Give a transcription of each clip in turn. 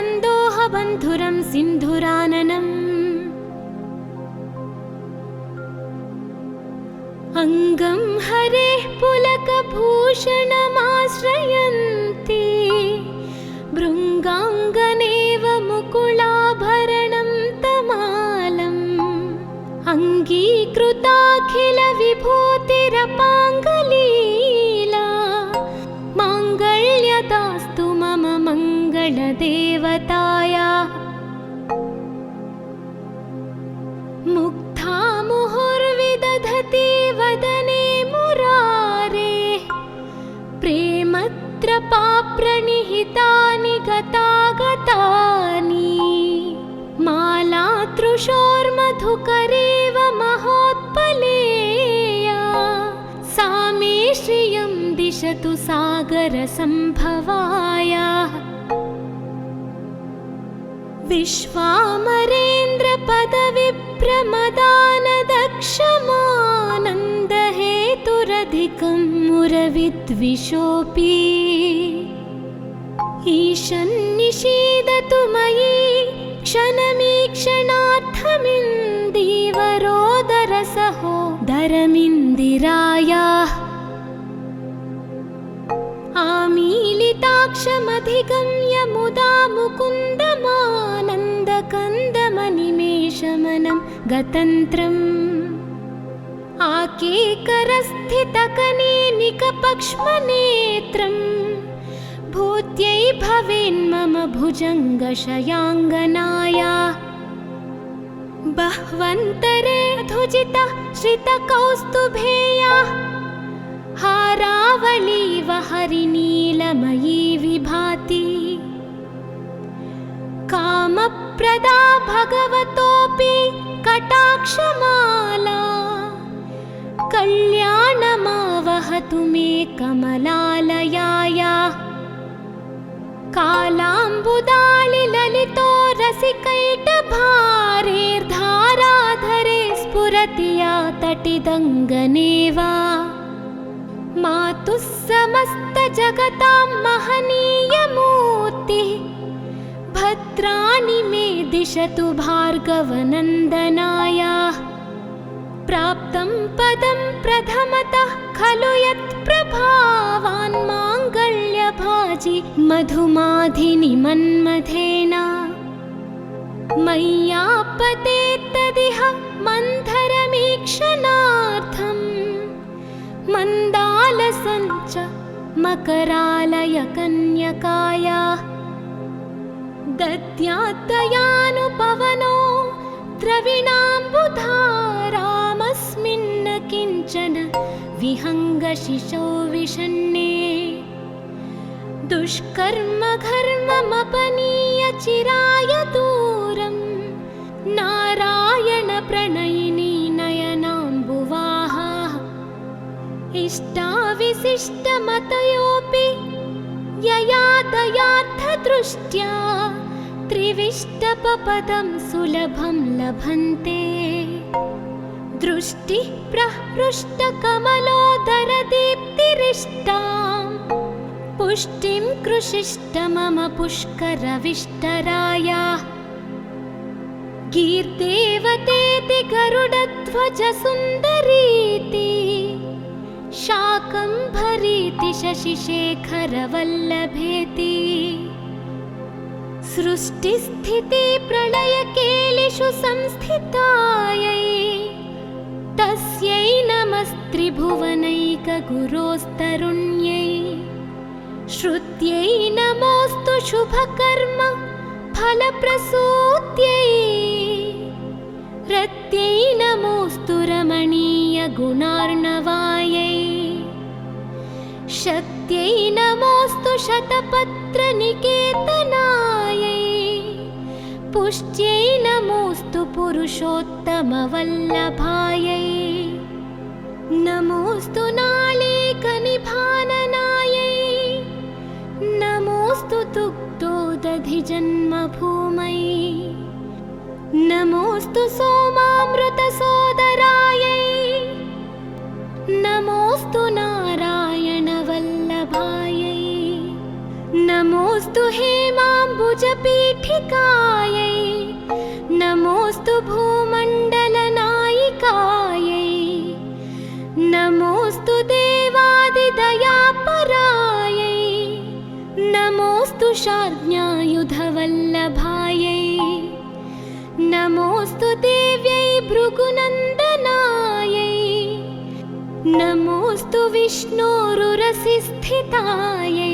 सन्दोहबन्धुरं सिन्धुराननम् अङ्गं हरेः पुलकभूषणमाश्रयन्ति भृङ्गाङ्गनेव मुकुलाभरणं तमालम् अङ्गीकृताखिलविभूतिरपाङ्गलीला माङ्गल्यदास्तु मम मङ्गलदेवतायाः मुग्धा मुहुर्विदधति वदने मुरारेः प्रेमत्रपाप्रणिहितानि गतागतानि मालातृशोर्मधुकरेव महोत्पलेया सा मे श्रियं दिशतु सागरसम्भवायाः विश्वामरेन्द्रपदविभ्रमदानदक्षमानन्दहेतुरधिकं मुरविद्विषोऽपि ईशन्निषीदतु मयि क्षणमीक्षणार्थमिन्दीवरोदरसहोदरमिन्दिरायाः आमीलिताक्षमधिगम्य मुदा मुकुन्दमानन्दकन्दमनिमेषमनं गतन्त्रम् आकेकरस्थितकनेनिकपक्ष्मनेत्रम् भूत्यै भवेन्मम भुजङ्गशयाङ्गनायाः बह्वन्तरे धुजितः श्रितकौस्तुभेयाः हारावलीव हरिनीलमयी विभाति कामप्रदा भगवतोऽपि कटाक्षमाला कल्याणमावहतु मे कमलालयायाः कालाम्बुदालिललितो रसिकैटभारेर्धाराधरे स्फुरति या तटिदङ्गनेव मातुः समस्तजगतां महनीयमूर्तिः भद्राणि मे दिशतु भार्गवनन्दनायाः प्राप्तं पदं प्रथमतः खलु यत्प्रभावान् माङ्गल्यभाजि मधुमाधिनि मन्मथेन मय्यापतेत्तदिह मन्थरमीक्षणार्थम् मन्दालसञ्च मकरालयकन्यकायाः दद्याद्दयानुपवनो द्रविणाम्बुधारामस्मिन् किञ्चन विहङ्गशिशौ विषण्णे दुष्कर्म घर्ममपनीय चिराय दूरं नारायणप्रणयिनी नयनाम्बुवाहाः इष्टाविशिष्टमतयोऽपि यया दयार्थदृष्ट्या त्रिविष्टपपदं सुलभं लभन्ते दृष्टिः प्रहृष्टकमलोदरदीप्तिरिष्टां पुष्टिं कृषिष्ट मम पुष्करविष्टरायाः गीर्देवतेति गरुडध्वजसुन्दरीति शाकम्भरीति शशिशेखरवल्लभेति सृष्टिस्थितिप्रलयकेलिषु संस्थितायै तस्यै नमस्त्रिभुवनैकगुरोस्तरुण्यै श्रुत्यै नमोऽस्तु शुभकर्म फलप्रसूत्यै रत्यै नमोऽस्तु रमणीयगुणार्णवायै शक्त्यै नमोऽस्तु शतपत्रनिकेतनायै पुष्ट्यै नमोऽस्तु पुरुषोत्तमवल्लभायै नमोऽस्तु नालीकनिभाननायै नमोऽस्तु दुग्धोदधिजन्मभूमै नमोऽस्तु सोमामृतसोदरायै नमोऽस्तु नारायणवल्लभायै नमो नमोऽस्तु हेमाम्बुजपीठिकायै नमोऽस्तु भूमण्डलनायिकायै नमोऽस्तु देवादिदयापरायै नमोऽस्तु शार्ङ्ग्यायुधवल्लभायै नमोऽस्तु देव्यै भृगुनन्दनायै नमोऽस्तु विष्णोरुरसिस्थितायै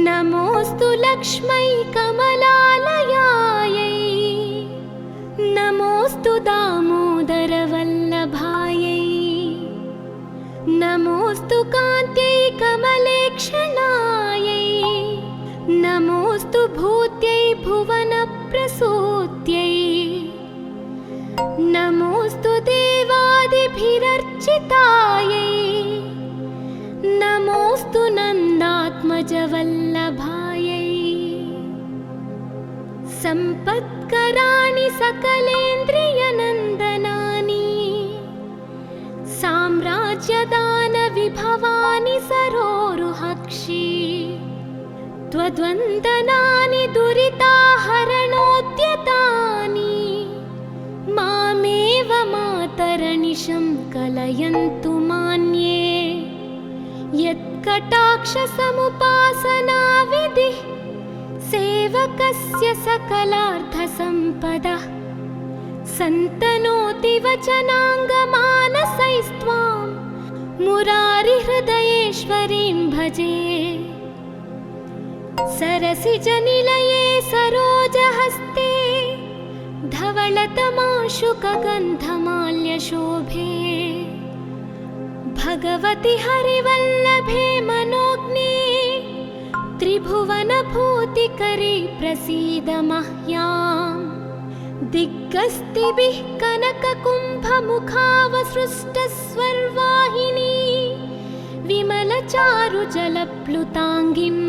नमोऽस्तु लक्ष्मै कमलालयायै नमोऽस्तु दामोदरवल्लभायै नमोऽस्तु कान्त्यै कमलेक्षणायै नमोऽस्तु भूत्यै भुवनप्रसूत्यै नमोऽस्तु देवादिभिरर्चितायै नमोऽस्तु नन्दात्मजवल्लभायै सम्पत्कराणि सकलेन्द्रियनन्दनानि साम्राज्यदानविभवानि सरोरुहक्षि त्वद्वन्दनानि दुरिताहरणोद्यतानि मामेव मातरनिशं कलयन्तु मान्ये यत्कटाक्षसमुपासनाविधिः सेवकस्य सकलार्थसम्पदः सन्तनोति वचनाङ्गमानसैस्त्वां मुरारिहृदयेश्वरीं भजे सरसिजनिलये सरोजहस्ते धवलतमाशुकगन्धमाल्यशोभे भगवति हरिवल्लभे मनोज्ञे त्रिभुवनभूतिकरी प्रसीद मह्याम् दिग्गस्तिभिः कनककुम्भमुखावसृष्टस्वर्वाहिनी विमलचारुजलप्लुताङ्गिम्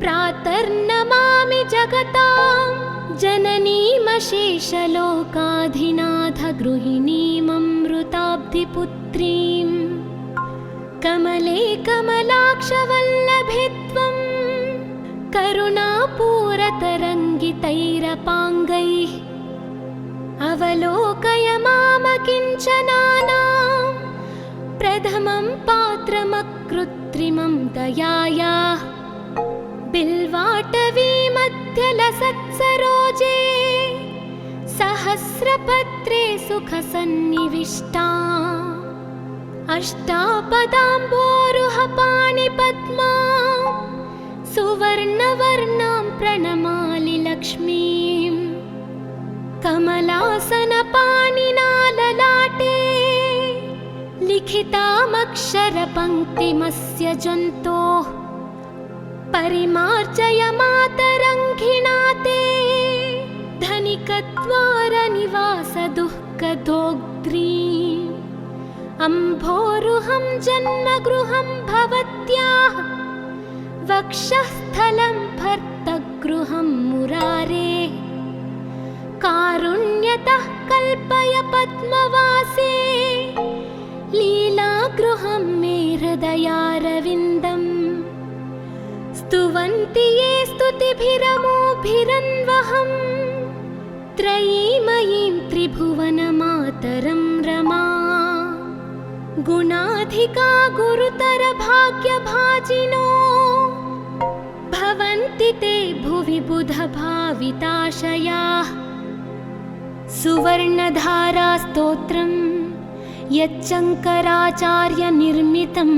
प्रातर्नमामि जगतां जननीमशेषलोकाधिनाथगृहिणीममृताब्धिपुत्रीं कमले कमलाक्षवल्लभे त्वं करुणापूरतरङ्गितैरपाङ्गैः अवलोकय मामकिञ्चनानां प्रथमं पात्रमकृत्रिमं दयायाः बिल्वाटवीमध्यलसत्सरोजे सहस्रपत्रे सुखसन्निविष्टा अष्टापदाम्बोरुहपाणिपद्मा सुवर्णवर्णां प्रणमामि लक्ष्मीम् कमलासनपाणिना ललाटे लिखितामक्षरपङ्क्तिमस्य जन्तोः परिमार्जय मातरङ्घिणा ते धनिकद्वारनिवासदुःखदोग्ध्रीम् अम्भोरुहं जन्मगृहं भवत्याः वक्षःस्थलं भर्तगृहं मुरारेः कारुण्यतः कल्पय पद्मवासे लीलागृहं मे हृदयारविन्दम् स्तुवन्ति ये स्तुतिभिरमोभिरन्वहं त्रयीमयीं त्रिभुवनमातरं रमा गुणाधिका गुरुतरभाग्यभाजिनो भवन्ति ते भुवि बुधभाविताशयाः सुवर्णधारास्तोत्रं यच्चङ्कराचार्यनिर्मितं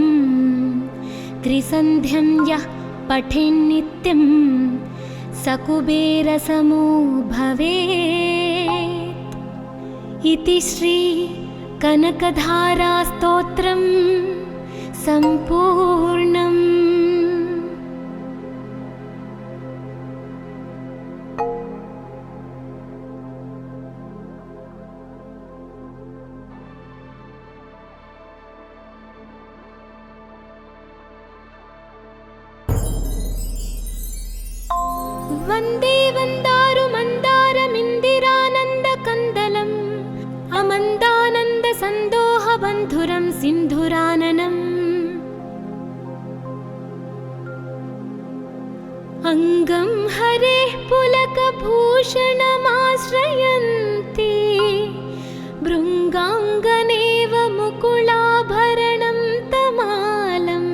त्रिसन्ध्यं यः पठेन्नित्यं सकुबेरसमो भवेत् इति श्री कनकधारास्तोत्रं सम्पूर्णम्। वन्दे वन्दारुमन्दारमिन्दिरानन्दकन्दलम् अमन्दानन्दसन्दोहबन्धुरं सिन्धुराननम् अङ्गं हरेः पुलकभूषणमाश्रयन्ति भृङ्गाङ्गनेव मुकुलाभरणं तमालम्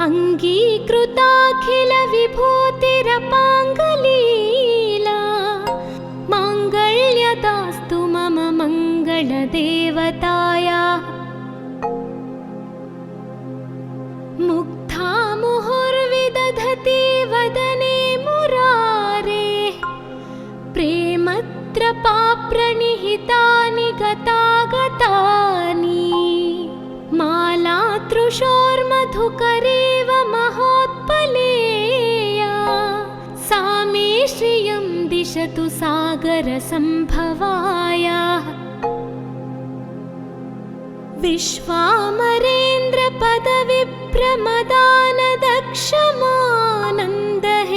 अङ्गीकृताखिलविभूतिरपाङ्गलीला माङ्गल्यदास्तु मम मङ्गलदेवतायाः मुग्धा मुहुर्विदधति वदने मुरारेः प्रेमत्रपाप्रणिहितानि गतागतानि मालातृशोर्मधुकरेव महोत्पलेया सा मे श्रियं दिशतु सागरसम्भवायाः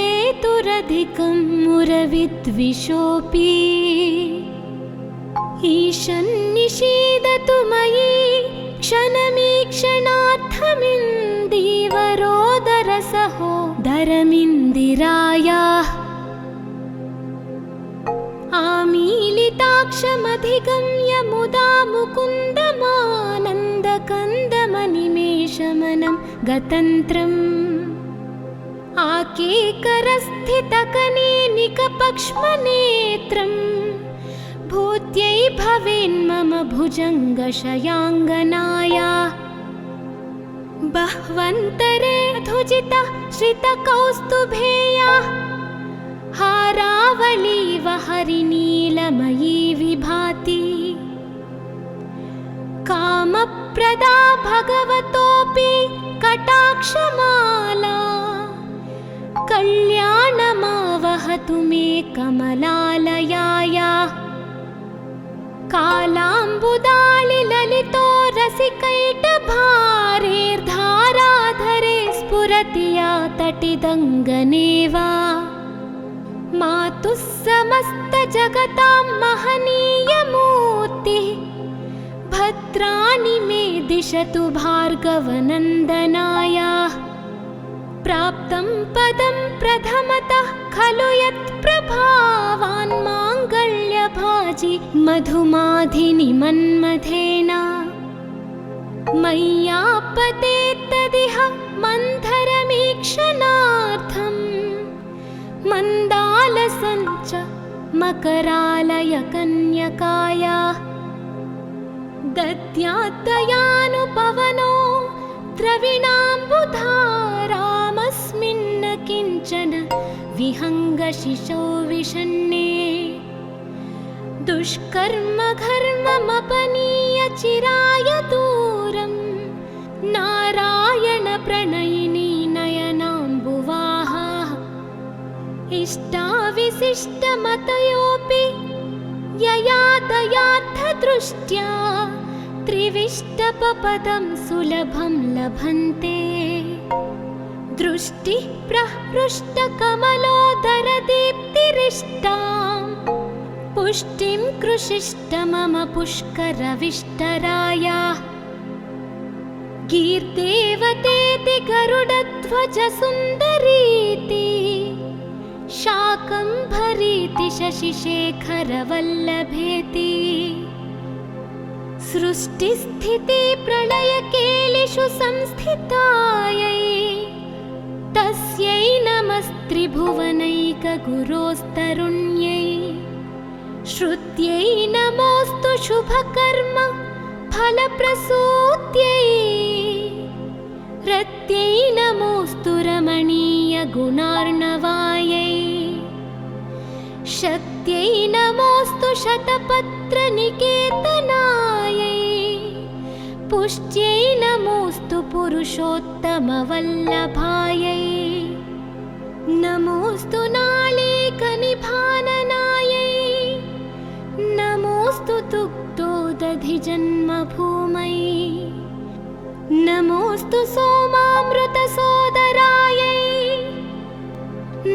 विश्वामरेन्द्रपदविप्रमदानदक्षमानन्दहेतुरधिकं मुरविद्विषोऽपि ईशन्निषीदतु मयि क्षणमीक्षणार्थमिन्दीवरोदरसहोदरमिन्दिरायाः आमीलिताक्षमधिगम्य मुदा मुकुन्दमानन्दकन्दमनिमेषमनं गतन्त्रम् आकेकरस्थितकनेनिकपक्ष्मनेत्रम् भूत्यै भवेन्मम भुजङ्गशयाङ्गनायाः बह्वन्तरे धुजितः श्रितकौस्तुभेयाः हारावलीव हरिनीलमयी विभाति कामप्रदा भगवतोऽपि कटाक्षमाला कल्याणमावहतु मे कमलालयायाः कालाम्बुदालिललितो रसिकैटभारेर्धाराधरे स्फुरति या तटिदङ्गनेव मातुः समस्तजगतां महनीयमूर्तिः भद्राणि मे दिशतु भार्गवनन्दनायाः प्राप्तं पदं प्रथमतः खलु यत्प्रभावान् माङ्गल्यभाजि मधुमाधिनि मन्मथेन मय्यापतेत्तदिह मन्थरमीक्षणार्थम् मन्दालसञ्च मकरालयकन्यकायाः दद्याद्दयानुपवनो द्रविणाम्बुधारामस्मिन् किञ्चन विहङ्गशिशौ विषण्णे दुष्कर्म घर्ममपनीय चिराय दूरं नारायण प्रणयिनी नयनाम्बुवाहाः इष्टाविशिष्टमतयोऽपि यया दयार्थदृष्ट्या त्रिविष्टपपदं सुलभं लभन्ते दृष्टिः प्रहृष्टकमलोदरदीप्तिरिष्टां पुष्टिं कृषिष्ट मम पुष्करविष्टरायाः गीर्देवतेति गरुडध्वजसुन्दरीति शाकम्भरीति शशिशेखरवल्लभेति सृष्टिस्थितिप्रलयकेलिषु संस्थितायै तस्यै नमस्त्रिभुवनैकगुरोस्तरुण्यै श्रुत्यै नमोऽस्तु शुभकर्म फलप्रसूत्यै रत्यै नमोऽस्तु रमणीयगुणार्णवायै शक्त्यै नमोऽस्तु शतपत्रनिकेतनायै पुष्ट्यै नमोऽस्तु पुरुषोत्तमवल्लभायै नमोऽस्तु नालीकनिभाननायै नमोऽस्तु दुग्धोदधिजन्मभूमै नमोऽस्तु सोमामृतसोदरायै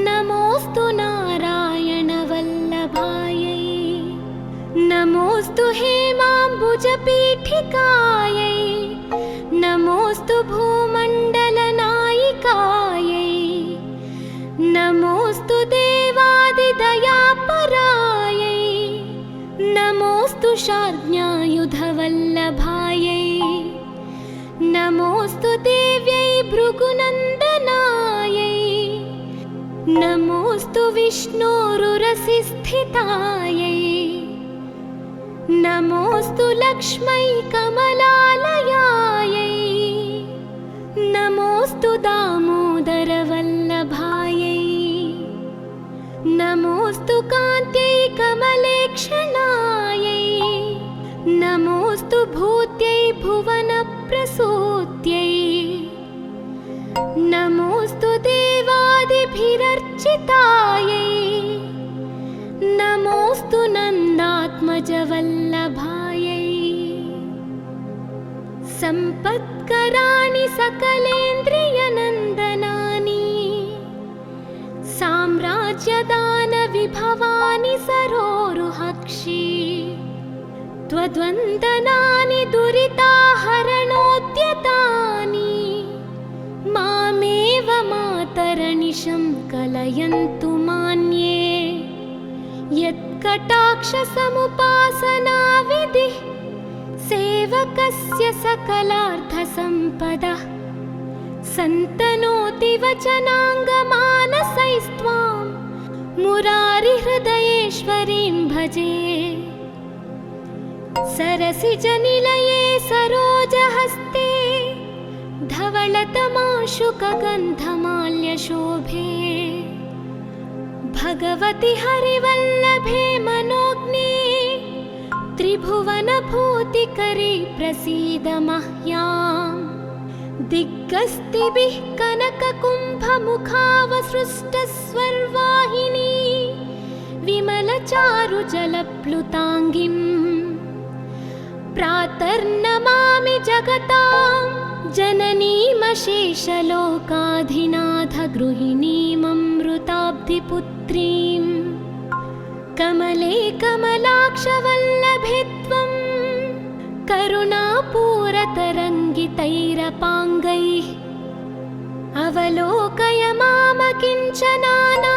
नमोऽस्तु नारायणवल्लभायै नमोऽस्तु हेमाम्बुजपीठिकायै नमोऽस्तु भूमण्डलनायिकायै कुशाग्न्यायुधवल्लभायै नमोऽस्तु देव्यै भृगुनन्दनायै नमोऽस्तु विष्णोरुरसिस्थितायै नमोऽस्तु लक्ष्मै कमलालयायै नमोऽस्तु दामोदरवल्लभायै नमोऽस्तु कान्त्यै कमलेक्षणायै नमोऽस्तु भूत्यै भुवनप्रसूत्यै नमोऽस्तु देवादिभिरर्चितायै नमोऽस्तु नन्दात्मजवल्लभायै सम्पत्कराणि सकलेन्द्रियनन्दनानि साम्राज्यदानविभवानि सरोरुहक्षि त्वद्वन्दनानि दुरिताहरणोद्यतानि मामेव मातरनिशं कलयन्तु मान्ये यत्कटाक्षसमुपासनाविधिः सेवकस्य सकलार्थसम्पदः सन्तनोति वचनाङ्गमानसैस्त्वां मुरारिहृदयेश्वरीं भजे सरसिजनिलये सरोजहस्ते धवलतमाशुकगन्धमाल्यशोभे भगवति हरिवल्लभे मनोज्ञे त्रिभुवनभूतिकरी प्रसीद मह्याम् दिग्गस्तिभिः कनककुम्भमुखावसृष्टस्वर्वाहिनी विमलचारुजलप्लुताङ्गिम् प्रातर्नमामि जगतां जननीमशेषलोकाधिनाथगृहिणीममृताब्धिपुत्रीं कमले कमलाक्षवल्लभे त्वं करुणापूरतरङ्गितैरपाङ्गैः अवलोकय मामकिञ्चनानां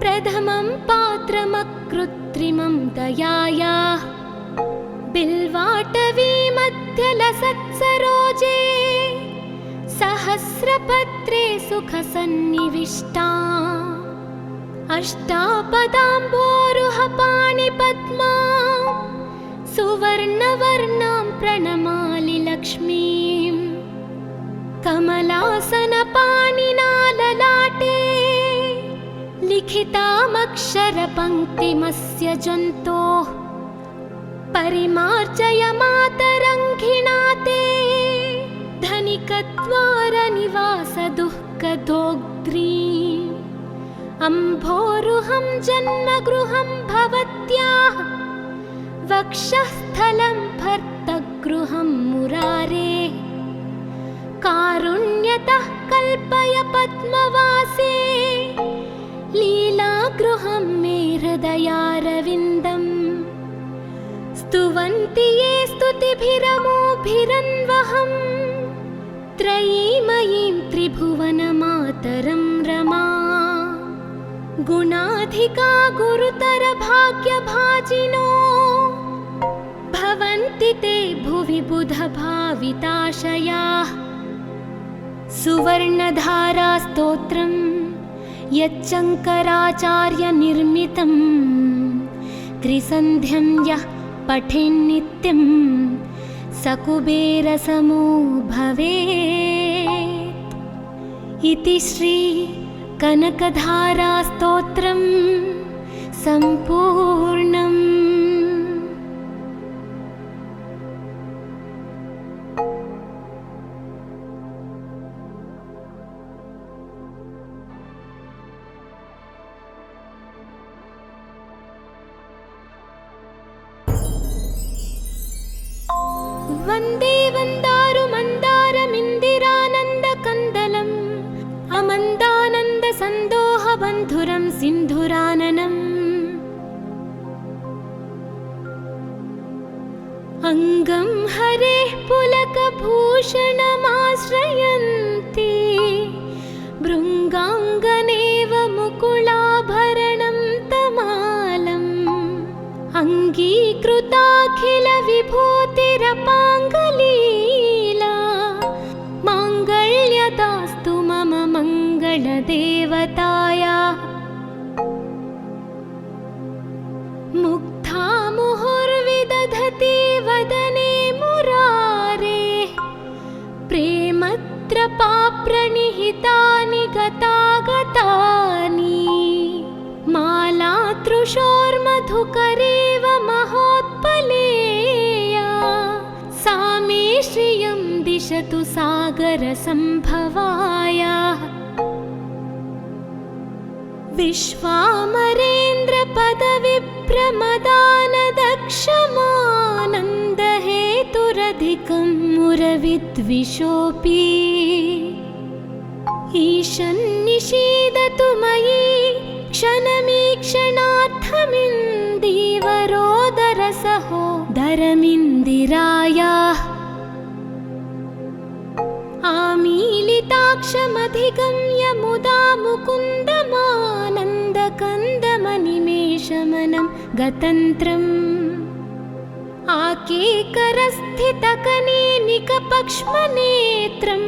प्रथमं पात्रमकृत्रिमं दयायाः बिल्वाटवीमध्यलसत्सरोजे सहस्रपत्रे सुखसन्निविष्टा अष्टापदाम्बोरुहपाणिपद्मा सुवर्णवर्णां प्रणमामि लक्ष्मीम् कमलासनपाणिना ललाटे लिखितामक्षरपङ्क्तिमस्य जन्तोः परिमार्जय मातरङ्घिणा ते धनिकद्वारनिवासदुःखदोग्ध्रीम् अम्भोरुहं जन्मगृहं भवत्याः वक्षःस्थलं भर्तगृहं मुरारे कारुण्यतः कल्पय पद्मवासे लीलागृहं मे हृदयारविन्दम् स्तुवन्ति ये स्तुतिभिरमोभिरन्वहं त्रयीमयीं त्रिभुवनमातरं रमा गुणाधिका गुरुतरभाग्यभाजिनो भवन्ति ते भुवि बुधभाविताशयाः सुवर्णधारास्तोत्रं यच्चङ्कराचार्यनिर्मितं त्रिसन्ध्यं यः पठेन्नित्यं स कुबेरसमो भवेत् इति श्री कनकधारास्तोत्रं सम्पूर्णम्। वन्दे वन्दारुमन्दारमिन्दिरानन्दकन्दलम् अमन्दानन्दसन्दोहबन्धुरं सिन्धुराननम् अङ्गं हरेः पुलकभूषणमाश्रयन्ति भृङ्गाङ्गनेव मुकुलाभरणं तमालम् अङ्गीकृ विभूतिरपाङ्गलीला माङ्गल्यदास्तु मम मङ्गलदेवताया मुग्धा मुहुर्विदधति वदने मुरारे प्रेमत्रपाप्रणिहितानि गतागतानि मालातृशोर्मधुकरेव महोत्पलेया सा मे श्रियं दिशतु सागरसम्भवाया विश्वामरेन्द्रपदविप्रमदानदक्षमानन्दहेतुरधिकं मुरविद्विषोऽपि ईशन्निषीदतु मयि क्षणमीक्षणार्थमिन्दीवरोदरसहोदरमिन्दिरायाः आमीलिताक्षमधिगम्य मुदा मुकुन्दमानन्दकन्दमनिमेषमनं गतन्त्रम् आकेकरस्थितकनेनिकपक्ष्मनेत्रम्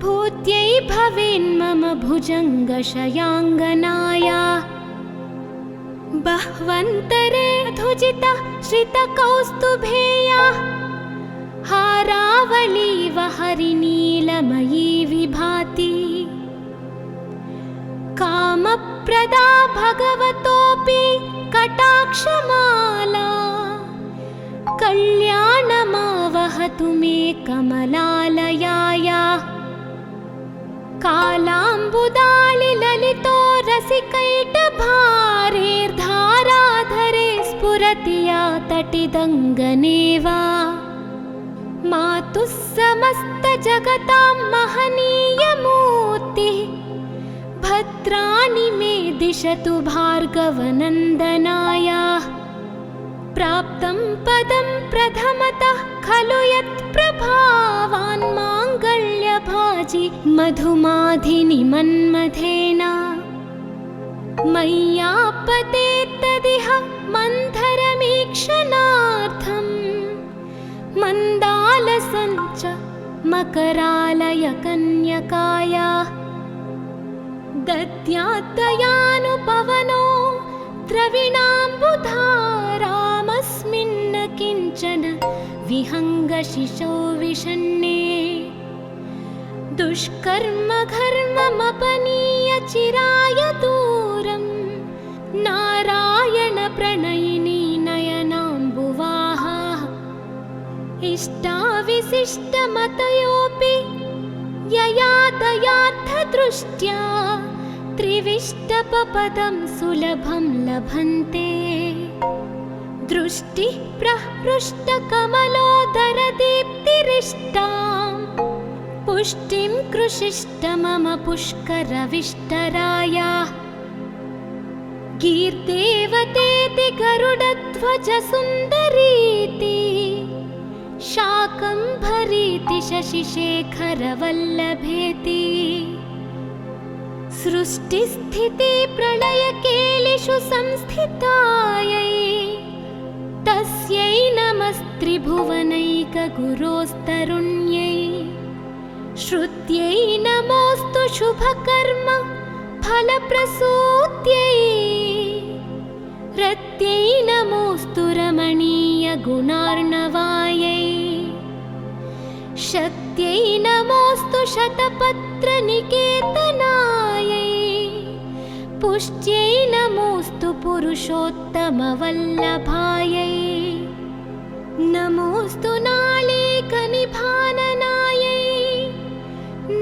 भूत्यै भवेन्मम भुजङ्गशयाङ्गनाया बह्वन्तरे धुजिता श्रितकौस्तुभेया हारावलीव हरिनीलमयी विभाति कामप्रदा भगवतोऽपि कटाक्षमाला कल्याणमावहतु मे कमलालयाया कालाम्बुदालिललितो रसिकैटभारेर्धाराधरे स्फुरति या तटिदङ्गनेव मातुः समस्तजगतां महनीयमूर्तिः भद्राणि मे दिशतु भार्गवनन्दनाया प्राप्तं पदं प्रथमतः खलु यत्प्रभावान् माङ्गल्यभाजि मधुमाधिनि मन्मथेन मय्यापतेत्तदिह मन्थरमीक्षणार्थम् मन्दालसञ्च मकरालयकन्यकाया दद्यात्तयानुपवनो द्रविणाम्बुधारामस्मिन् किञ्चन विहङ्गशिशौ विषण्णे दुष्कर्म घर्ममपनीय चिराय दूरं नारायण प्रणयिनी नयनाम्बुवाहा इष्टाविशिष्टमतयोऽपि यया दयार्थदृष्ट्या त्रिविष्टपपदं सुलभं लभन्ते दृष्टिः प्रहृष्टकमलोदरदीप्तिरिष्टां पुष्टिं कृषिष्ट मम पुष्करविष्टराया गीर्देवतेति गरुडध्वजसुन्दरीति शाकम्भरीति शशिशेखरवल्लभेति सृष्टिस्थिति प्रलयकेलिषु संस्थितायै तस्यै नमस्त्रिभुवनैकगुरोस्तरुण्यै श्रुत्यै नमोऽस्तु शुभकर्म फलप्रसूत्यै रत्यै नमोऽस्तु रमणीयगुणार्णवायै शक्त्यै नमोऽस्तु शतपत्रनिकेतनायै पुष्ट्यै नमोऽस्तु पुरुषोत्तमवल्लभायै नमोऽस्तु नालीकनिभाननायै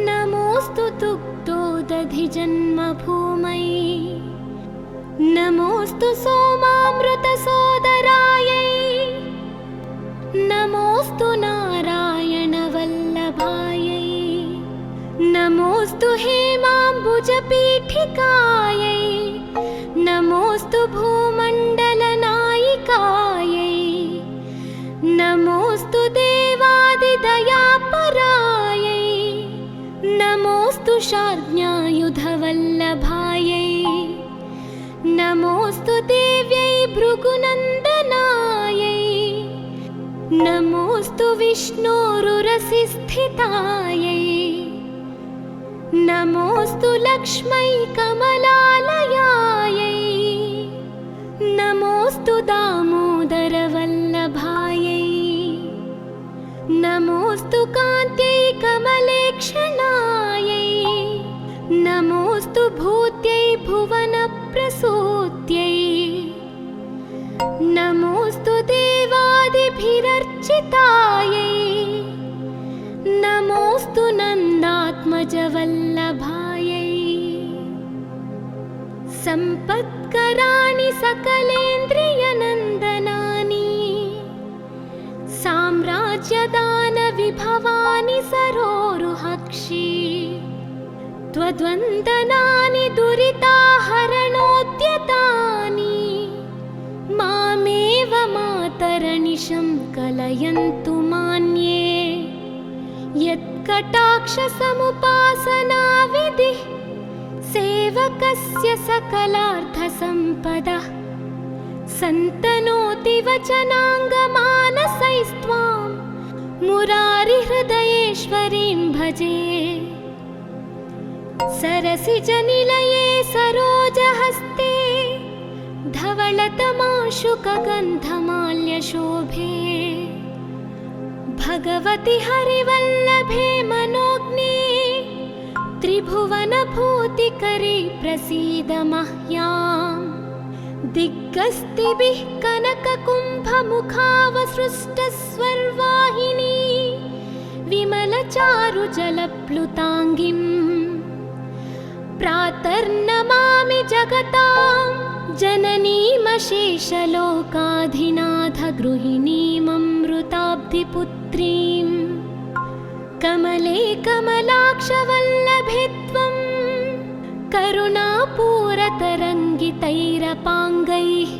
नमोऽस्तु दुग्धोदधिजन्मभूमै नमोऽस्तु सोमामृतसोदरायै नमोऽस्तु नारायणवल्लभायै नमोऽस्तु हेमाम्बुजपीठिकायै नमोऽस्तु भूमण्डलनायिकायै नमोऽस्तु देवादिदयापरायै नमोऽस्तु शार्ङ्ग्यायुधवल्लभायै नमोऽस्तु देव्यै भृगुनन्दनायै नमोऽस्तु विष्णोरुरसि स्थितायै नमोऽस्तु लक्ष्मै कमलालयायै नमोऽस्तु दामोदरवल्लभायै नमोऽस्तु कान्त्यै कमलेक्षणायै नमोऽस्तु भूत्यै भुवनप्रसूत्यै नमोऽस्तु देवादिभिरर्चितायै नमोऽस्तु नन्दात्मजवल्लभायै सम्पत्कराणि सकलेन्द्रियनन्दनानि साम्राज्यदानविभवानि सरोरुहक्षि त्वद्वन्दनानि दुरिताहरणोद्यतानि मामेव मातरनिशं कलयन्तु मान्ये यत्कटाक्षसमुपासनाविधिः सेवकस्य सकलार्थसम्पदः सन्तनोति वचनाङ्गमानसैस्त्वां मुरारिहृदयेश्वरीं भजे सरसिजनिलये सरोजहस्ते धवलतमाशुकगन्धमाल्यशोभे भगवति हरिवल्लभे मनोज्ञे त्रिभुवनभूतिकरी प्रसीद मह्याम् दिग्गस्तिभिः कनककुम्भमुखावसृष्टस्वर्वाहिनी विमलचारुजलप्लुताङ्गिम् प्रातर्नमामि जगतां जननीमशेषलोकाधिनाथगृहिणीममृताब्धिपुत्रीं कमले कमलाक्षवल्लभे त्वं करुणापूरतरङ्गितैरपाङ्गैः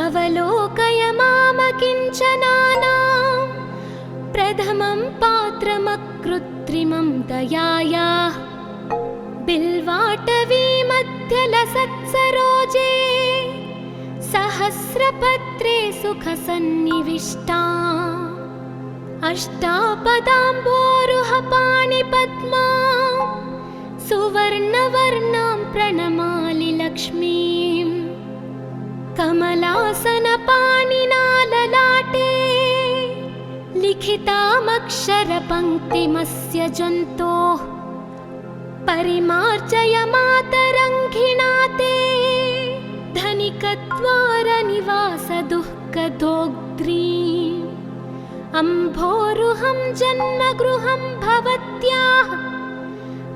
अवलोकय मामकिञ्चनानां प्रथमं पात्रमकृत्रिमं दयायाः बिल्वाटवीमध्यलसत्सरोजे सहस्रपत्रे सुखसन्निविष्टा अष्टापदाम्बोरुहपाणिपद्मा सुवर्णवर्णां प्रणमामि लक्ष्मीम् कमलासनपाणिना ललाटे लिखितामक्षरपङ्क्तिमस्य जन्तोः परिमार्जय मातरङ्घिणा ते धनिकद्वारनिवासदुःखदोग्ध्रीम् अम्भोरुहं जन्मगृहं भवत्याः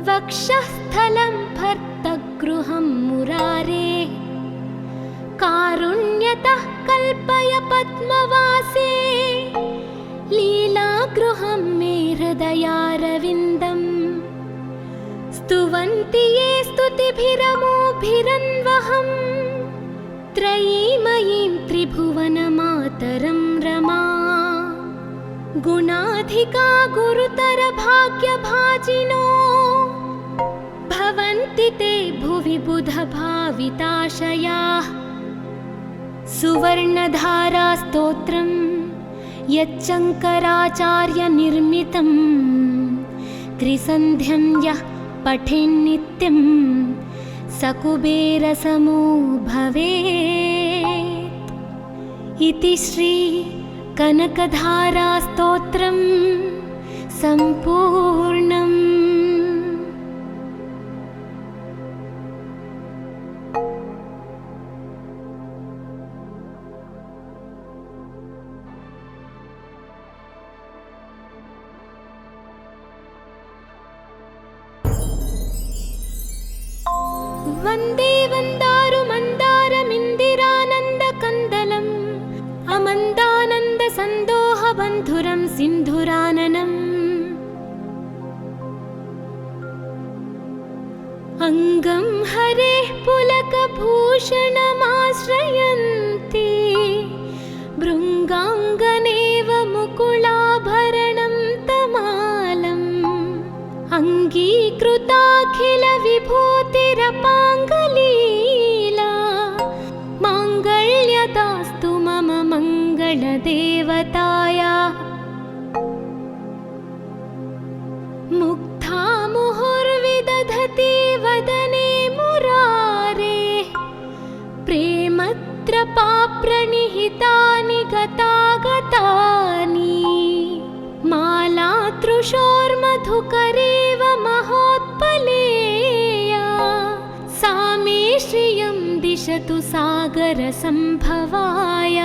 वक्षःस्थलं भर्तगृहं मुरारेः कारुण्यतः कल्पय पद्मवासे लीलागृहं मे हृदयारविन्दम् स्तुवन्ति ये स्तुतिभिरमोभिरन्वहं त्रयीमयीं त्रिभुवनमातरं रमा गुणाधिका गुरुतरभाग्यभाजिनो भवन्ति ते भुवि बुधभाविताशयाः सुवर्णधारास्तोत्रं यच्चङ्कराचार्यनिर्मितं त्रिसन्ध्यं यः पठेन्नित्यं स कुबेरसमो भवेत् इति श्री कनकधारास्तोत्रं सम्पूर्णम्। वन्दे वन्दारुमन्दारमिन्दिरानन्दकन्दलम् अमन्दानन्दसन्दोहबन्धुरं सिन्धुराननम् अङ्गं हरेः पुलकभूषणमाश्रयन्ति भृङ्गाङ्गनेव मुकुलाभरणं तमालम् अङ्गीकृताखिलविभूतिरपाङ्गलीला माङ्गल्यदास्तु मम मङ्गलदेवता दिशतु सागरसम्भवाय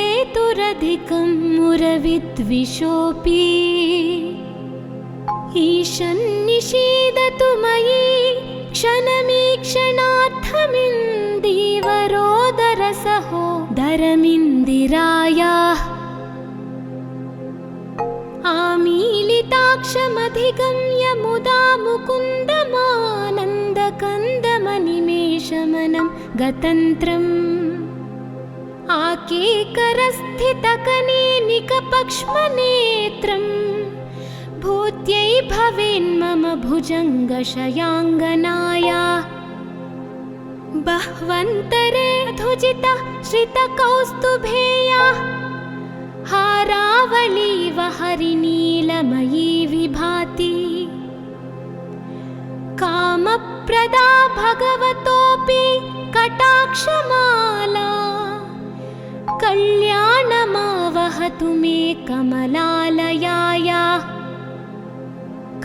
विश्वामरेन्द्रपदविप्रमदानदक्षमानन्दहेतुरधिकं मुरविद्विषोऽपि ईशन्निषीदतु मयि क्षणमीक्षणार्थमिन्दीवरोदरसहोदरमिन्दिरायाः आमीलिताक्षमधिगम्य मुदा मुकुन्दमानन्दकन्दमनिमेषमनं गतन्त्रम् आकेकरस्थितकनेनिकपक्ष्मनेत्रम् भूत्यै भवेन्मम भुजङ्गशयाङ्गनाया बह्वन्तरे धुजिता श्रितकौस्तुभेया हारावलीव हरिनीलमयी विभाति कामप्रदा भगवतोऽपि कटाक्षमाला कल्याणमावहतु मे कमलालयाया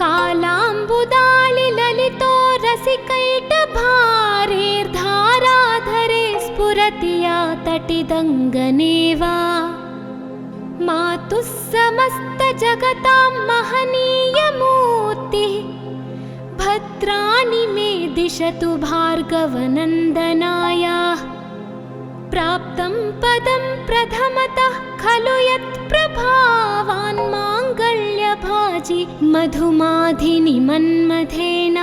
कालाम्बुदालिललितो रसिकैटभारेर्धाराधरे स्फुरति या तटिदङ्गनेव मातुः समस्तजगतां महनीयमूर्तिः भद्राणि मे दिशतु भार्गवनन्दनाय प्राप्तं पदं प्रथमतः खलु यत्प्रभावान् माङ्गल्यभाजि मधुमाधिनि मन्मथेन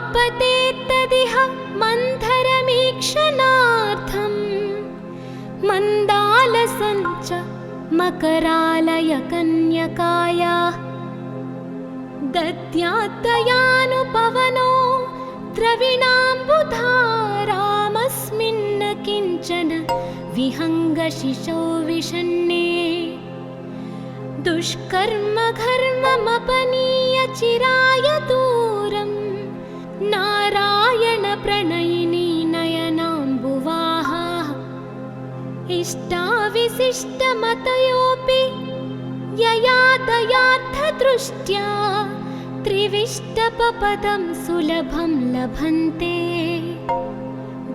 मय्यापतेत्तदिह मन्थरमीक्षणार्थम् मन्दालसञ्च मकरालयकन्यकाया दद्यात्तयानुपवनो द्रविणाम्बुधारामस्मिन्न किञ्चन विहङ्गशिशौ विषण्णे दुष्कर्म घर्ममपनीय चिराय दूरं नारायण प्रणयिनी नयनाम्बुवाहा इष्टाविशिष्टमतयोऽपि यया दयार्थदृष्ट्या त्रिविष्टपपदं सुलभं लभन्ते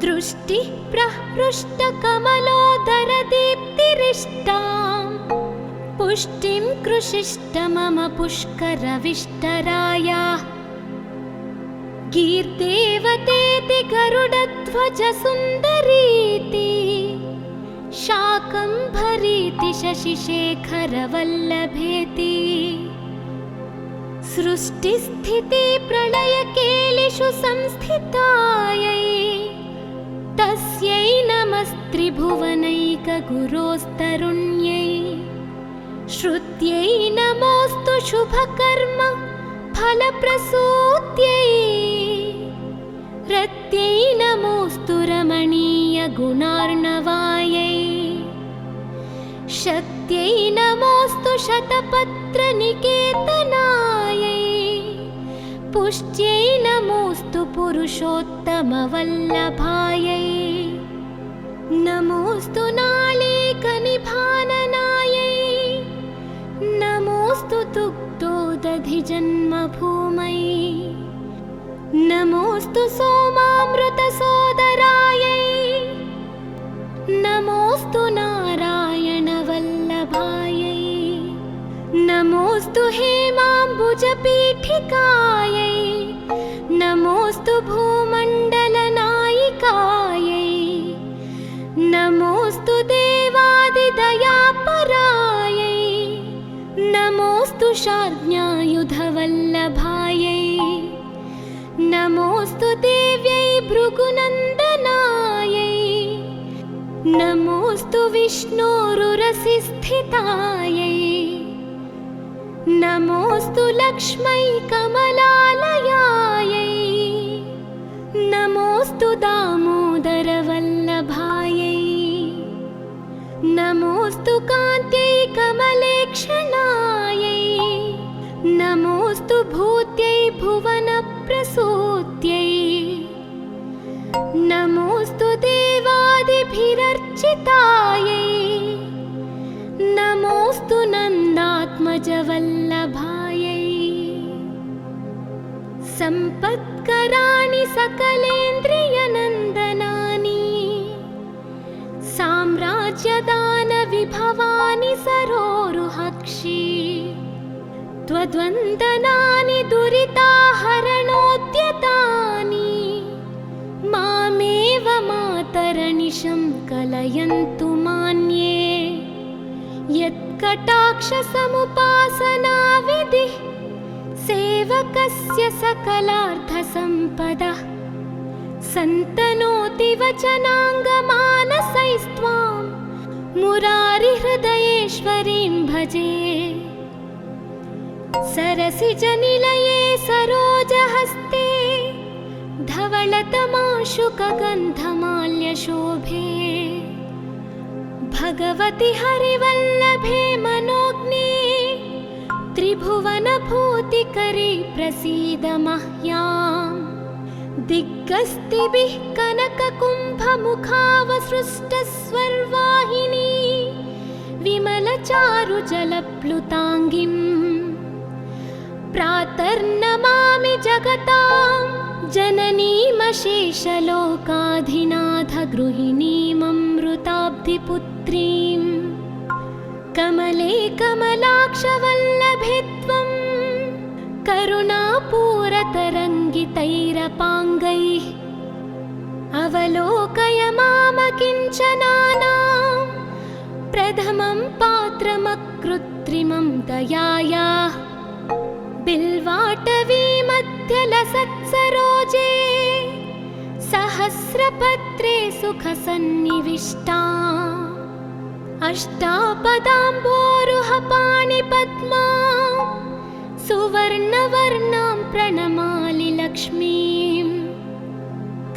दृष्टिः प्रहृष्टकमलोदरदीप्तिरिष्टां पुष्टिं कृषिष्ट मम पुष्करविष्टराया गीर्देवतेति गरुडध्वजसुन्दरीति शाकम्भरीति शशिशेखरवल्लभेति सृष्टिस्थिति प्रलयकेलिषु संस्थितायै तस्यै नमस्त्रिभुवनैकगुरोस्तरुण्यै श्रुत्यै नमोऽस्तु शुभकर्म फलप्रसूत्यै रत्यै नमोऽस्तु रमणीयगुणार्णवायै शक्त्यै नमोऽस्तु शतपत्रनिकेतनायै पुष्ट्यै नमोऽस्तु पुरुषोत्तमवल्लभायै नमोऽस्तु नालीकनिभाननायै नमोऽस्तु दुग्धोदधिजन्मभूमै नमोऽस्तु सोमामृतसोदरायै नमोऽस्तु नारायणवल्लभायै नमोऽस्तु हेमाम्बुजपीठिकायै नमोऽस्तु भूमण्डलनायिकायै नमोऽस्तु देवादिदयापरायै नमोऽस्तु शार्ङ्ग्यायुधवल्लभायै नमोऽस्तु देव्यै भृगुनन्दनायै नमोऽस्तु विष्णोरुरसिस्थितायै नमोऽस्तु लक्ष्मै कमलालयायै नमोऽस्तु दामोदरवल्लभायै नमोऽस्तु कान्त्यै कमलेक्षणायै नमोऽस्तु भूत्यै भुवनप्रसूत्यै नमोऽस्तु देवादिभिरर्चितायै राजवल्लभायै सम्पत्कराणि सकलेन्द्रियनन्दनानि साम्राज्यदानविभवानि सरोरुहक्षि त्वद्वन्दनानि दुरिताहरणोद्यतानि मामेव मातरनिशं कलयन्तु मान्ये यत्कटाक्षसमुपासनाविधिः सेवकस्य सकलार्थसम्पदः सन्तनोति वचनाङ्गमानसैस्त्वां मुरारिहृदयेश्वरीं भजे सरसिजनिलये सरोजहस्ते धवलतमाशुकगन्धमाल्यशोभे भगवति हरिवल्लभे मनोज्ञे त्रिभुवनभूतिकरी प्रसीद मह्याम् दिग्गस्तिभिः कनककुम्भमुखावसृष्टस्वर्वाहिनी विमलचारुजलप्लुताङ्गिम् प्रातर्नमामि जगतां जननीमशेषलोकाधिनाथगृहिणीममृताब्धिपुत्रीं कमले कमलाक्षवल्लभे त्वं करुणापूरतरङ्गितैरपाङ्गैः अवलोकय मामकिञ्चनानां प्रथमं पात्रमकृत्रिमं दयायाः बिल्वाटवीमध्यलसत्सरोजे सहस्रपत्रे सुखसन्निविष्टा अष्टापदाम्बोरुहपाणिपद्मा सुवर्णवर्णां प्रणमामि लक्ष्मीम्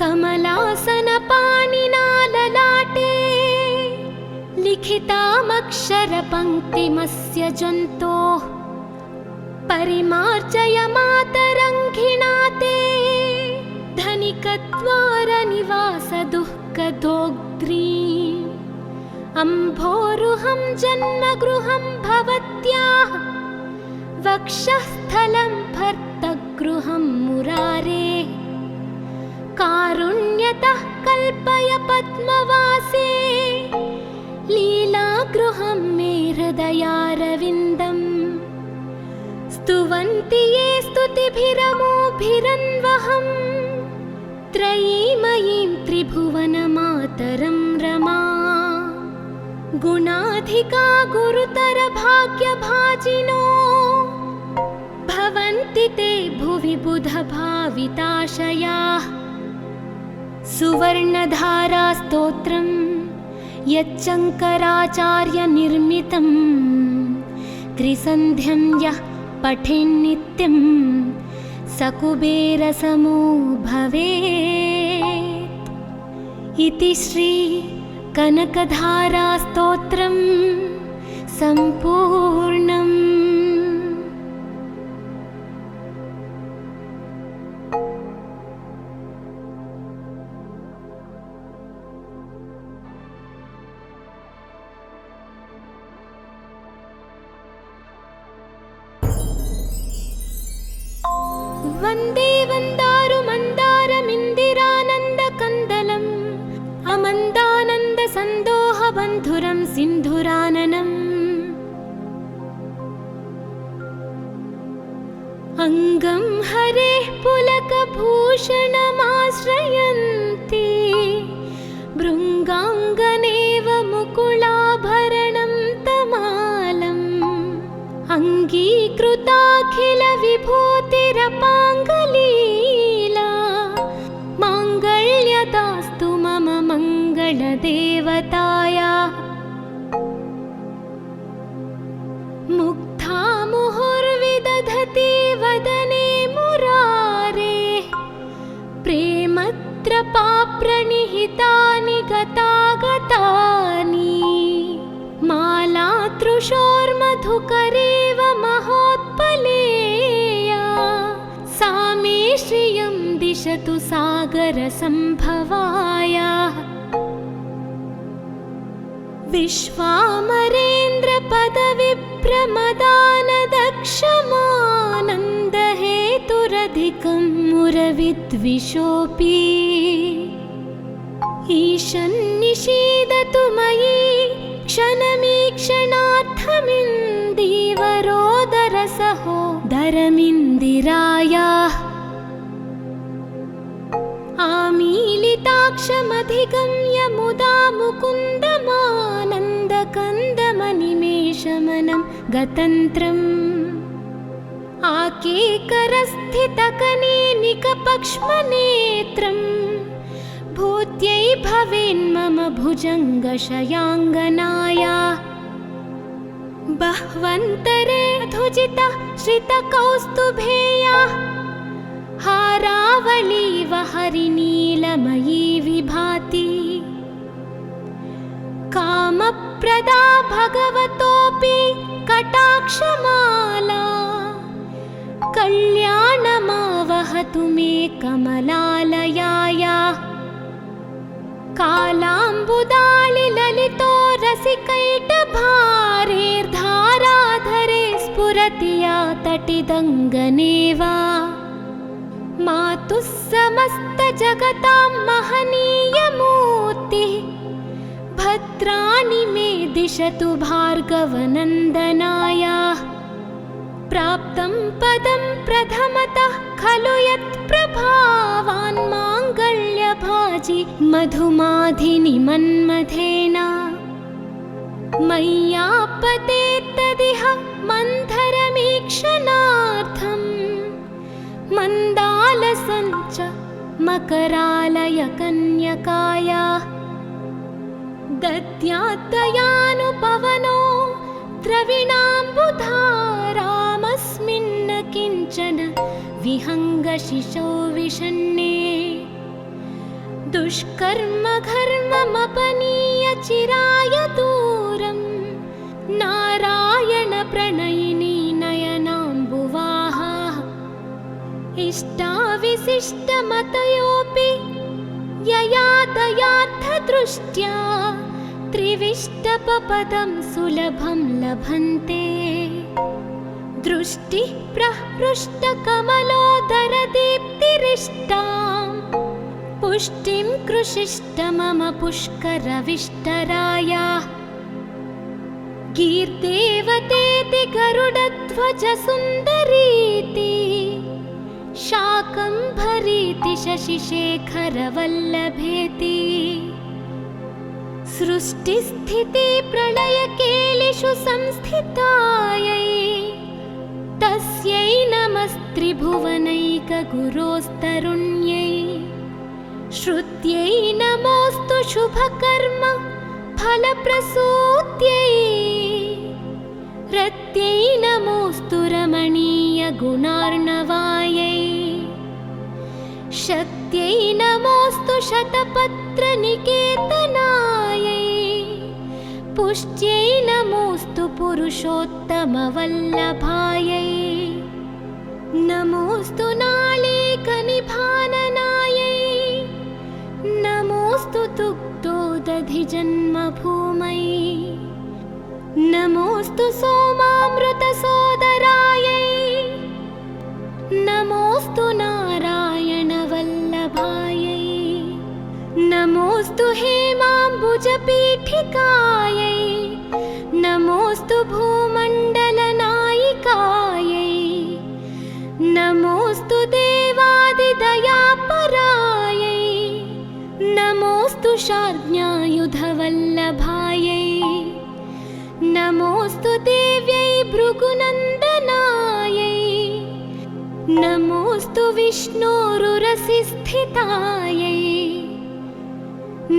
कमलासनपाणिना ललाटे लिखितामक्षरपङ्क्तिमस्य जन्तोः परिमार्जय मातरङ्घिणा ते धनिकद्वारनिवासदुःखदोग्ध्रीम् अम्भोरुहं जन्मगृहं भवत्याः वक्षःस्थलं भर्तगृहं मुरारेः कारुण्यतः कल्पय पद्मवासे लीलागृहं मे हृदयारविन्दम् स्तुवन्ति ये स्तुतिभिरमोभिरन्वहं त्रयीमयीं त्रिभुवनमातरं रमा गुणाधिका गुरुतरभाग्यभाजिनो भवन्ति ते भुवि बुधभाविताशयाः सुवर्णधारास्तोत्रं यच्चङ्कराचार्यनिर्मितं त्रिसन्ध्यं यः पठेन्नित्यं सकुबेरसमो भवेत् इति श्री कनकधारास्तोत्रं सम्पूर्णम्। वन्दे वन्दारुमन्दारमिन्दिरानन्दकन्दलम् अमन्दानन्दसन्दोहबन्धुरं सिन्धुराननम् अङ्गं हरेः पुलकभूषणमाश्रयन्ति भृङ्गाङ्गनेव मुकुलाभरणं तमालम् अङ्गीकृताखिलविभूतिरपाङ्गलीला माङ्गल्यदास्तु मम मङ्गलदेवतायाः मुग्धा मुहुर्विदधति वदने मुरारेः प्रेमत्रपाप्रणिहितानि गतागतानि मालातृशोर्मधुकरेव महोत्पलेया सा मे श्रियं दिशतु सागरसम्भवायाः विश्वामरेन्द्रपदविभ्रमदान क्षमानन्दहेतुरधिकं मुरविद्विषोऽपि ईशन्निषीदतु मयि क्षणमीक्षणार्थमिन्दीवरोदरसहोदरमिन्दिरायाः आमीलिताक्षमधिगम्य मुदा मुकुन्दमानन्दकन्दमनिमेषमनं गतन्त्रम् आकेकरस्थितकनेनिकपक्ष्मनेत्रम् भूत्यै भवेन्मम भुजङ्गशयाङ्गनाया बह्वन्तरे धुजिता श्रितकौस्तुभेया हारावलीव हरिनीलमयी विभाति कामप्रदा भगवतोऽपि कटाक्षमाला कल्याणमावहतु मे कमलालयाया कालाम्बुदालिललितो रसिकैटभारेर्धाराधरे स्फुरति या तटिदङ्गनेव मातुः समस्तजगतां महनीयमूर्तिः भद्राणि मे दिशतु भार्गवनन्दनाया प्राप्तं पदं प्रथमतः खलु यत्प्रभावान् माङ्गल्यभाजि मधुमाधिनि मन्मथेन मय्यापतेत्तदिह मन्थरमीक्षणार्थम् मन्दालसञ्च मकरालय कन्यकाया दद्यात्तयानुपवनो द्रविणाम्बुधारामस्मिन्न किञ्चन विहङ्गशिशौ विषण्णे दुष्कर्म घर्ममपनीय चिराय दूरं नारायण प्रणयिनी नयनाम्बुवाहा इष्टाविशिष्टमतयोऽपि यया दयार्थदृष्ट्या त्रिविष्टपपदं सुलभं लभन्ते दृष्टिः प्रहृष्टकमलोदरदीप्तिरिष्टां पुष्टिं कृषिष्ट मम पुष्करविष्टराया गीर्देवतेति गरुडध्वजसुन्दरीति शाकम्भरीति शशिशेखरवल्लभेति सृष्टिस्थिति प्रलयकेलिषु संस्थितायै तस्यै नमस्त्रिभुवनैकगुरोस्तरुण्यै श्रुत्यै नमोऽस्तु शुभकर्म फलप्रसूत्यै रत्यै नमोऽस्तु रमणीयगुणार्णवायै शक्त्यै नमोऽस्तु शतपत्रनिकेतनायै पुष्ट्यै नमोऽस्तु पुरुषोत्तमवल्लभायै नमोऽस्तु नालीकनिभाननायै नमोऽस्तु दुग्धोदधिजन्मभूमै नमोऽस्तु सोमामृतसोदरायै नमोऽस्तु नारायणवल्लभायै नमोऽस्तु हेमाम्बुजपीठिकायै नमोऽस्तु भूमण्डलनायिकायै नमोऽस्तु देवादिदयापरायै नमोऽस्तु शार्ङ्ग्यायुधवल्लभायै नमोऽस्तु देव्यै भृगुनन्दनायै नमोऽस्तु विष्णोरुरसिस्थितायै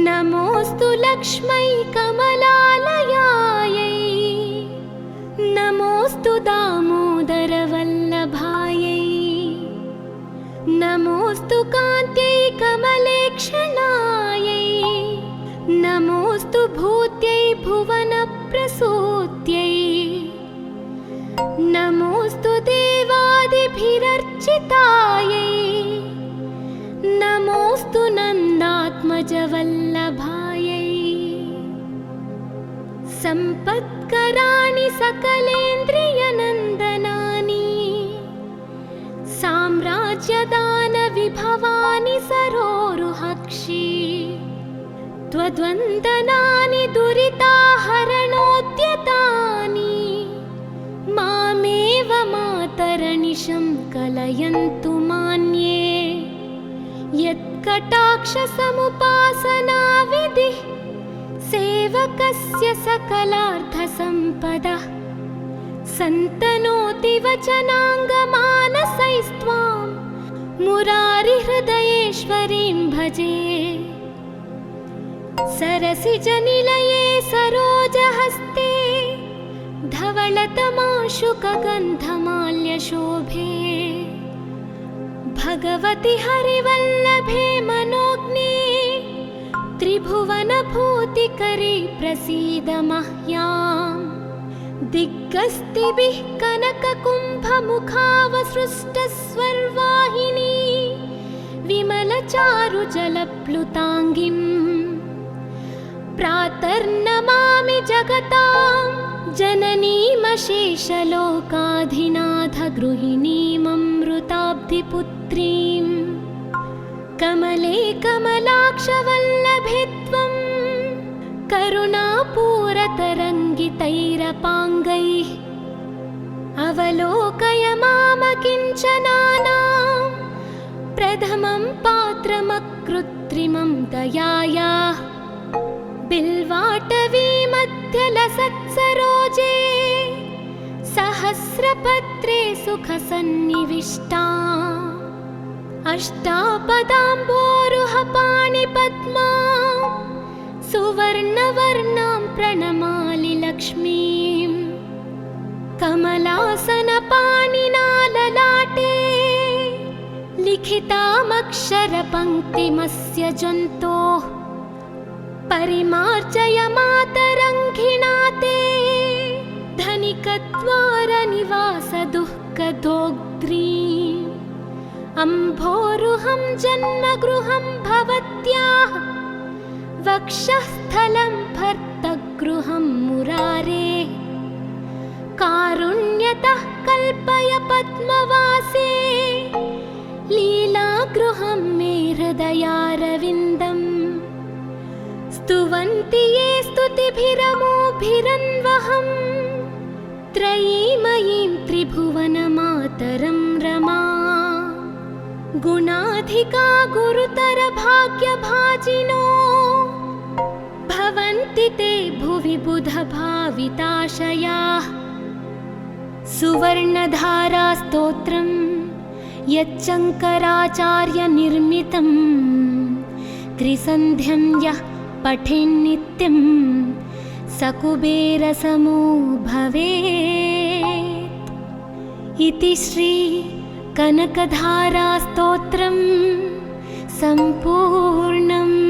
नमोऽस्तु लक्ष्मै कमलालयायै नमोऽस्तु दामोदरवल्लभायै नमोऽस्तु कान्त्यै कमलेक्षणायै नमोऽस्तु भूत्यै भुवनप्रसूत्यै नमोऽस्तु देवादिभिरर्चितायै नमोऽस्तु नन्दात्मजवल्लभायै सम्पत्कराणि सकलेन्द्रियनन्दनानि राज्यदानविभवानि सरोरुहक्षी त्वद्वन्दनानि दुरिताहरणोद्यतानि मामेव मातरनिशं कलयन्तु मान्ये यत्कटाक्षसमुपासनाविधिः सेवकस्य सकलार्थसम्पदः सन्तनोति वचनाङ्गमानसैस्त्वां मुरारिहृदयेश्वरीं भजे सरसिजनिलये सरोजहस्ते धवलतमाशुकगन्धमाल्यशोभे भगवति हरिवल्लभे मनोज्ञे त्रिभुवनभूतिकरी प्रसीद मह्याम् दिग्गस्तिभिः कनककुम्भमुखावसृष्टस्वर्वाहिनी विमलचारुजलप्लुताङ्गीं प्रातर्नमामि जगतां जननीमशेषलोकाधिनाथगृहिणीममृताब्धिपुत्रीं कमले कमलाक्षवल्लभे त्वं करुणापूरतरङ्गितैरपाङ्गैः अवलोकय मामकिञ्चनानां प्रथमं पात्रमकृत्रिमं दयायाः बिल्वाटवीमध्यलसत्सरोजे सहस्रपत्रे सुखसन्निविष्टा अष्टापदाम्बोरुहपाणिपद्मा सुवर्णवर्णां प्रणमामि लक्ष्मीं कमलासनपाणिना ललाटे लिखितामक्षरपङ्क्तिमस्य जन्तोः परिमार्जय मातरङ्घिणा ते धनिकद्वारनिवासदुःखदोग्ध्रीम् अम्भोरुहं जन्मगृहं भवत्याः वक्षःस्थलं भर्तगृहं मुरारे कारुण्यतः कल्पय पद्मवासे लीलागृहं मे हृदयारविन्दम् स्तुवन्ति ये स्तुतिभिरमोभिरन्वहं त्रयीमयीं त्रिभुवनमातरं रमा गुणाधिका गुरुतरभाग्यभाजिनो भवन्ति ते भुवि बुधभाविताशयाः सुवर्णधारास्तोत्रं यच्चङ्कराचार्यनिर्मितं त्रिसन्ध्यं यः पठेन्नित्यं स कुबेरसमो भवेत् इति श्री कनकधारास्तोत्रं सम्पूर्णम्।